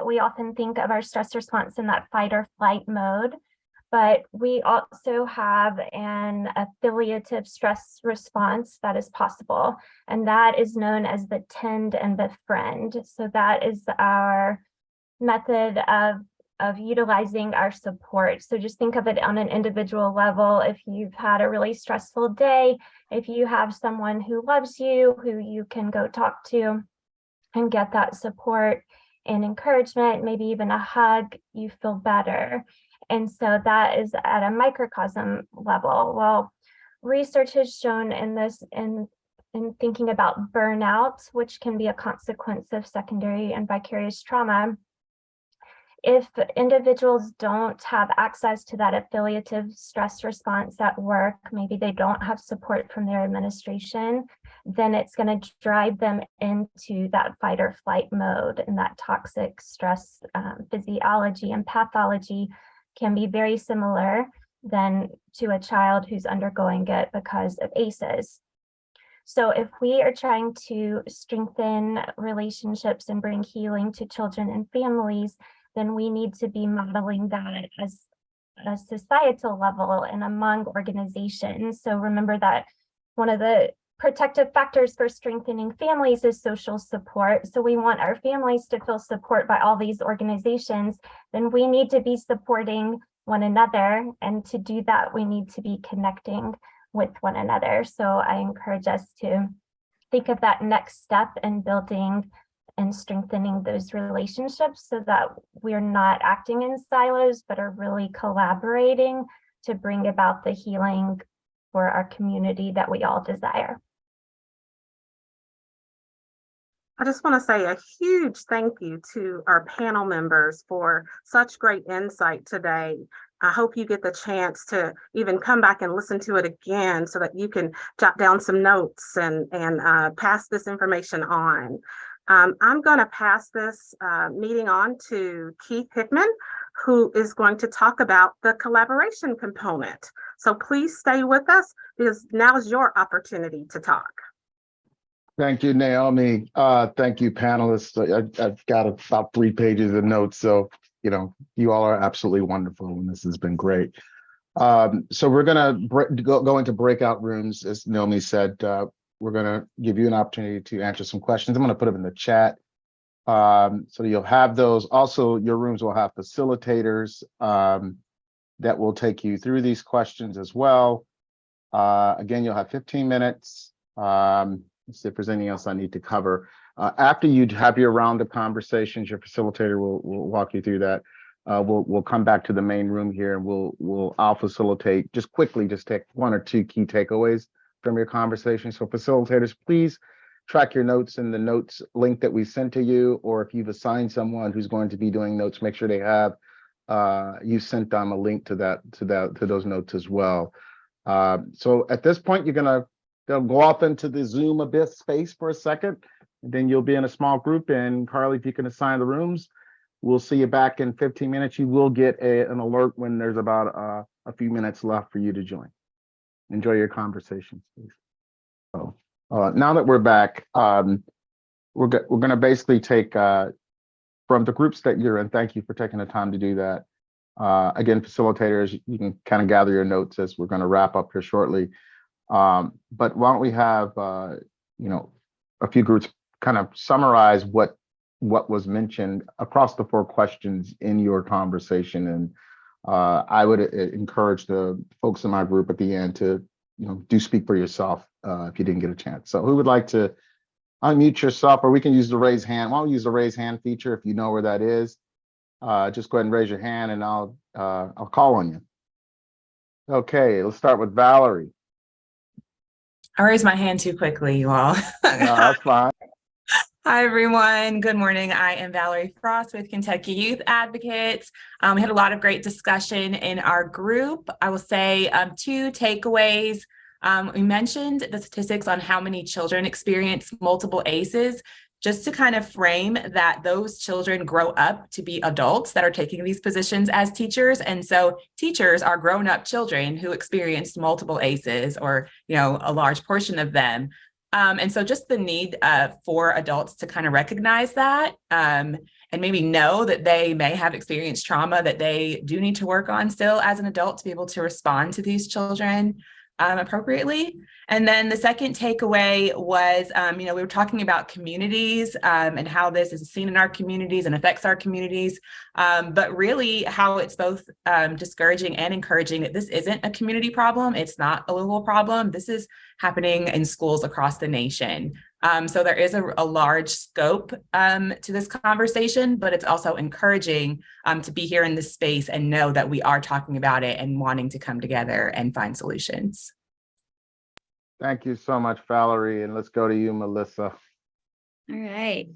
we often think of our stress response in that fight or flight mode, but we also have an affiliative stress response that is possible, and that is known as the tend and befriend. So that is our method of utilizing our support. So just think of it on an individual level. If you've had a really stressful day, if you have someone who loves you, who you can go talk to and get that support and encouragement, maybe even a hug, you feel better. And so that is at a microcosm level. Well, research has shown in this, in thinking about burnout, which can be a consequence of secondary and vicarious trauma, if individuals don't have access to that affiliative stress response at work, maybe they don't have support from their administration, then it's going to drive them into that fight or flight mode, and that toxic stress physiology and pathology can be very similar than to a child who's undergoing it because of ACEs. So if we are trying to strengthen relationships and bring healing to children and families, then we need to be modeling that as a societal level and among organizations. So remember that one of the protective factors for strengthening families is social support. So we want our families to feel support by all these organizations. Then we need to be supporting one another. And to do that, we need to be connecting with one another. So I encourage us to think of that next step in building and strengthening those relationships so that we're not acting in silos, but are really collaborating to bring about the healing for our community that we all desire. I just want to say a huge thank you to our panel members for such great insight today. I hope you get the chance to even come back and listen to it again so that you can jot down some notes and pass this information on. I'm going to pass this meeting on to Keith Hickman, who is going to talk about the collaboration component. So please stay with us because now is your opportunity to talk. Thank you, Naomi. Thank you, panelists. I've got about 3 pages of notes, so you all are absolutely wonderful, and this has been great. So we're going to go into breakout rooms, as Naomi said. We're going to give you an opportunity to answer some questions. I'm going to put them in the chat, so you'll have those. Also, your rooms will have facilitators that will take you through these questions as well. Again, you'll have 15 minutes. Let's see if there's anything else I need to cover. After you have your round of conversations, your facilitator will walk you through that. We'll come back to the main room here, and I'll facilitate just quickly, just take 1 or 2 key takeaways from your conversation. So facilitators, please track your notes in the notes link that we sent to you, or if you've assigned someone who's going to be doing notes, make sure they have you sent them a link to those notes as well. So at this point, they'll go off into the Zoom abyss space for a second, and then you'll be in a small group. And Carly, if you can assign the rooms, we'll see you back in 15 minutes. You will get an alert when there's about a few minutes left for you to join. Enjoy your conversations, please. So now that we're back, we're going to basically take from the groups that you're in. Thank you for taking the time to do that. Again, facilitators, you can kind of gather your notes as we're going to wrap up here shortly. But why don't we have a few groups kind of summarize what was mentioned across the 4 questions in your conversation, and I would encourage the folks in my group at the end to do speak for yourself if you didn't get a chance. So who would like to unmute yourself, or we can use the raise hand. Why don't we use the raise hand feature if you know where that is? Just go ahead and raise your hand, and I'll call on you. Okay, let's start with Valerie. I raised my hand too quickly, you all. No, that's fine. Hi, everyone. Good morning. I am Valerie Frost with Kentucky Youth Advocates. We had a lot of great discussion in our group. I will say 2 takeaways. We mentioned the statistics on how many children experience multiple ACEs, just to kind of frame that those children grow up to be adults that are taking these positions as teachers. And so teachers are grown-up children who experienced multiple ACEs, or, a large portion of them. And so just the need for adults to kind of recognize that and maybe know that they may have experienced trauma that they do need to work on still as an adult to be able to respond to these children appropriately. And then the second takeaway was, we were talking about communities and how this is seen in our communities and affects our communities, but really how it's both discouraging and encouraging that this isn't a community problem. It's not a local problem. This is happening in schools across the nation. So there is a large scope to this conversation, but it's also encouraging to be here in this space and know that we are talking about it and wanting to come together and find solutions. Thank you so much, Valerie. And let's go to you, Melissa. All right.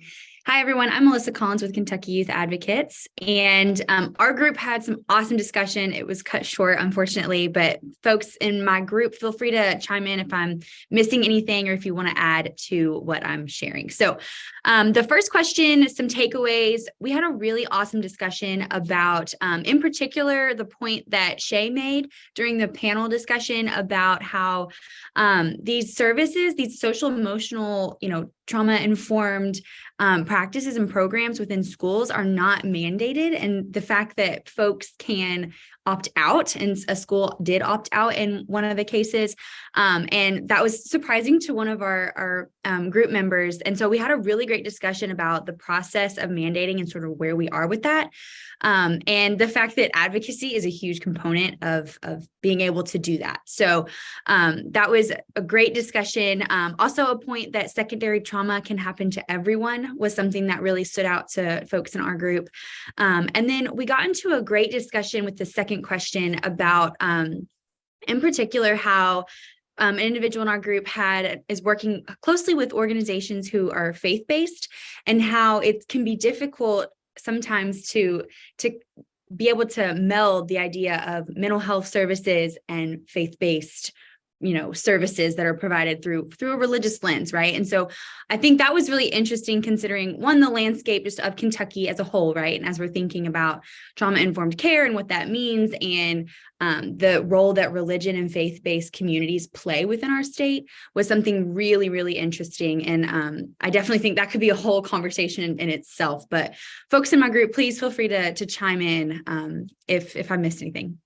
Hi, everyone. I'm Melissa Collins with Kentucky Youth Advocates, and our group had some awesome discussion. It was cut short, unfortunately, but folks in my group, feel free to chime in if I'm missing anything or if you want to add to what I'm sharing. So the first question, some takeaways. We had a really awesome discussion about, in particular, the point that Shay made during the panel discussion about how these services, these social emotional, trauma-informed practices and programs within schools are not mandated. And the fact that folks can opt out, and a school did opt out in one of the cases. And that was surprising to one of our group members. And so we had a really great discussion about the process of mandating and sort of where we are with that. And the fact that advocacy is a huge component of being able to do that. So that was a great discussion. Also, a point that secondary trauma can happen to everyone was something that really stood out to folks in our group. And then we got into a great discussion with the second question about, in particular, how an individual in our group is working closely with organizations who are faith-based, and how it can be difficult sometimes to be able to meld the idea of mental health services and faith-based services that are provided through a religious lens, right? And so I think that was really interesting, considering one, the landscape just of Kentucky as a whole, right? And as we're thinking about trauma-informed care and what that means, and the role that religion and faith-based communities play within our state, was something really, really interesting. And I definitely think that could be a whole conversation in itself. But folks in my group, please feel free to chime in if I missed anything.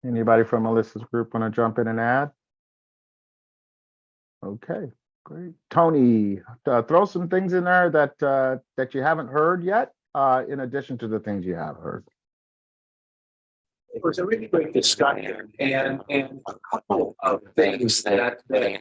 Anybody from Melissa's group want to jump in and add? Okay, great. Tony, throw some things in there that you haven't heard yet, in addition to the things you have heard. It was a really great discussion, and a couple of things that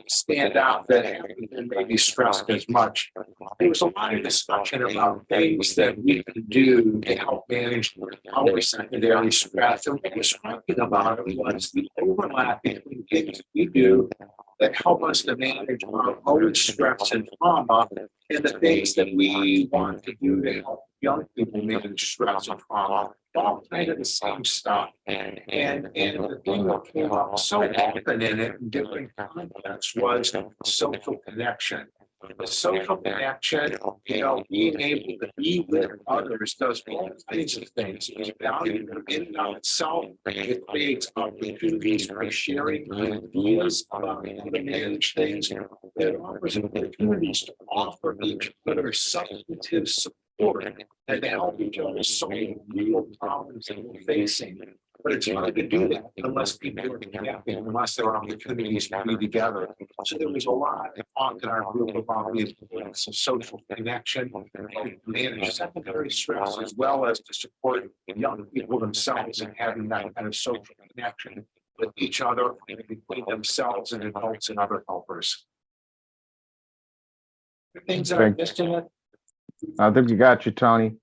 stand out that haven't maybe stressed as much. There was a lot of discussion about things that we can do to help manage our secondary stress. And what was talking about it was the overlap between things we do that help us to manage our own stress and trauma, and the things that we want to do to help young people manage stress and trauma. All kind of the same stuff. And the thing that came up so often in it in different contexts was social connection. The social connection, being able to be with others does all kinds of things. It's valuable in and of itself. It creates opportunities for sharing ideas about how to manage things. It offers opportunities to offer each other substantive support and to help each other solve real problems that we're facing. But it's hard to do that unless people are connected, unless there are opportunities to be together. So there was a lot of talk in our group about the importance of social connection and manage secondary stress, as well as to support young people themselves and having that kind of social connection with each other and between themselves and adults and other helpers. Things that I missed in it. I think you got you, Tony.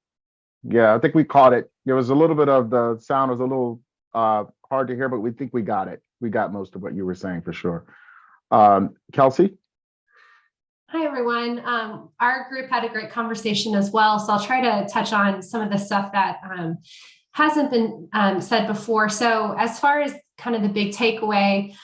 Yeah, I think we caught it. There was a little bit of the sound was a little hard to hear, but we think we got it. We got most of what you were saying for sure. Kelsey? Hi, everyone. Our group had a great conversation as well, so I'll try to touch on some of the stuff that hasn't been said before. So as far as kind of the big takeaway,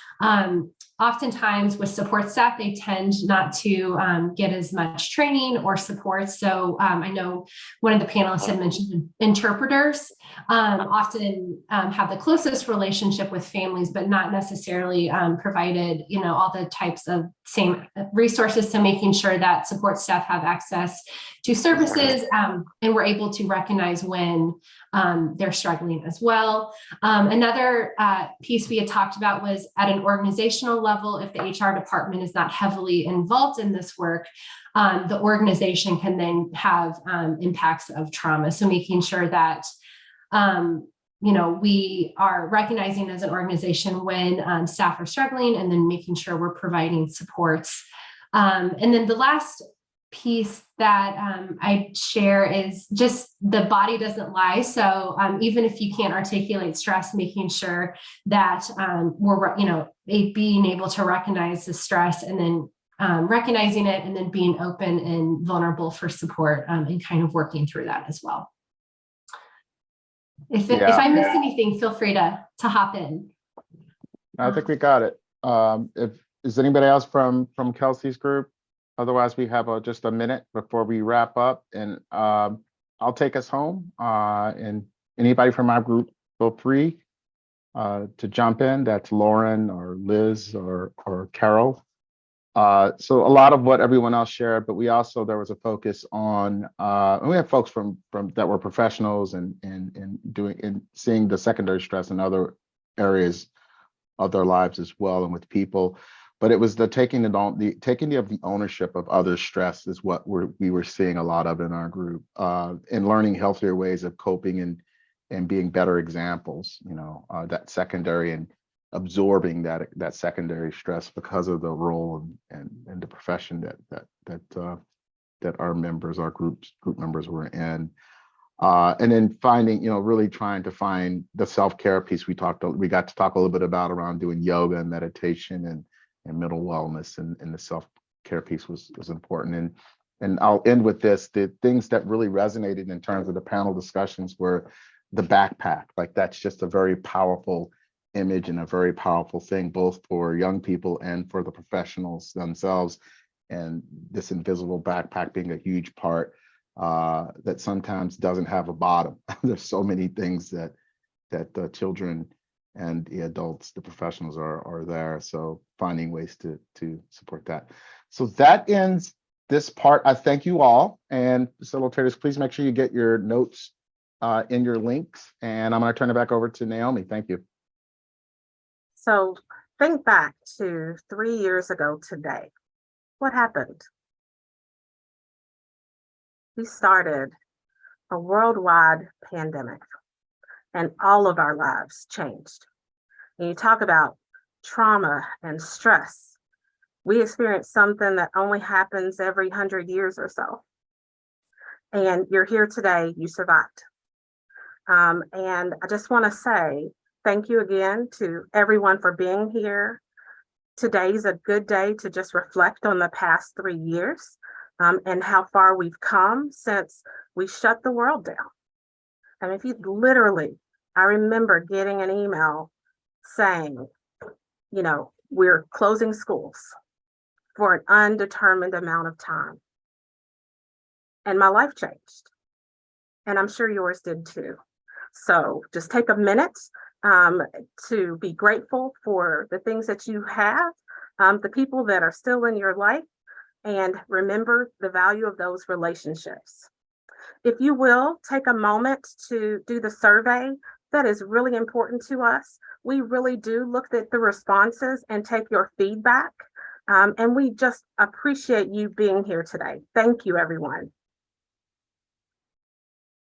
oftentimes with support staff, they tend not to get as much training or support. So I know one of the panelists had mentioned interpreters often have the closest relationship with families, but not necessarily provided, all the types of same resources to making sure that support staff have access to services and we're able to recognize when they're struggling as well. Another piece we had talked about was at an organizational level, if the HR department is not heavily involved in this work, the organization can then have impacts of trauma. So making sure that we are recognizing as an organization when staff are struggling and then making sure we're providing supports. And then the last piece that I share is just the body doesn't lie. So even if you can't articulate stress, making sure that we're, being able to recognize the stress and then recognizing it and then being open and vulnerable for support and kind of working through that as well. If I miss anything, feel free to hop in. I think we got it. Is anybody else from Kelsey's group? Otherwise, we have just a minute before we wrap up, and I'll take us home. And anybody from our group, feel free to jump in. That's Lauren or Liz or Carol. So a lot of what everyone else shared, but there was a focus on, and we have folks from that were professionals and seeing the secondary stress in other areas of their lives as well and with people. But it was the taking of the ownership of other stress is what we were seeing a lot of in our group, and learning healthier ways of coping and being better examples, that secondary and absorbing that secondary stress because of the role and the profession that our members, our group members were in. And then finding, really trying to find the self-care piece we got to talk a little bit about around doing yoga and meditation and mental wellness, and the self-care piece was important. And I'll end with this: the things that really resonated in terms of the panel discussions were the backpack. Like, that's just a very powerful image and a very powerful thing, both for young people and for the professionals themselves. And this invisible backpack being a huge part that sometimes doesn't have a bottom. There's so many things that the children and the adults, the professionals are there. So finding ways to support that. So that ends this part. I thank you all, and facilitators, please make sure you get your notes in your links. And I'm going to turn it back over to Naomi. Thank you. So think back to 3 years ago today. What happened? We started a worldwide pandemic, and all of our lives changed. And you talk about trauma and stress. We experienced something that only happens every 100 years or so. And you're here today, you survived. And I just want to say thank you again to everyone for being here. Today's a good day to just reflect on the past 3 years and how far we've come since we shut the world down. I mean, I remember getting an email saying, we're closing schools for an undetermined amount of time. And my life changed. And I'm sure yours did too. So just take a minute to be grateful for the things that you have, the people that are still in your life, and remember the value of those relationships. If you will, take a moment to do the survey. That is really important to us. We really do look at the responses and take your feedback. And we just appreciate you being here today. Thank you, everyone.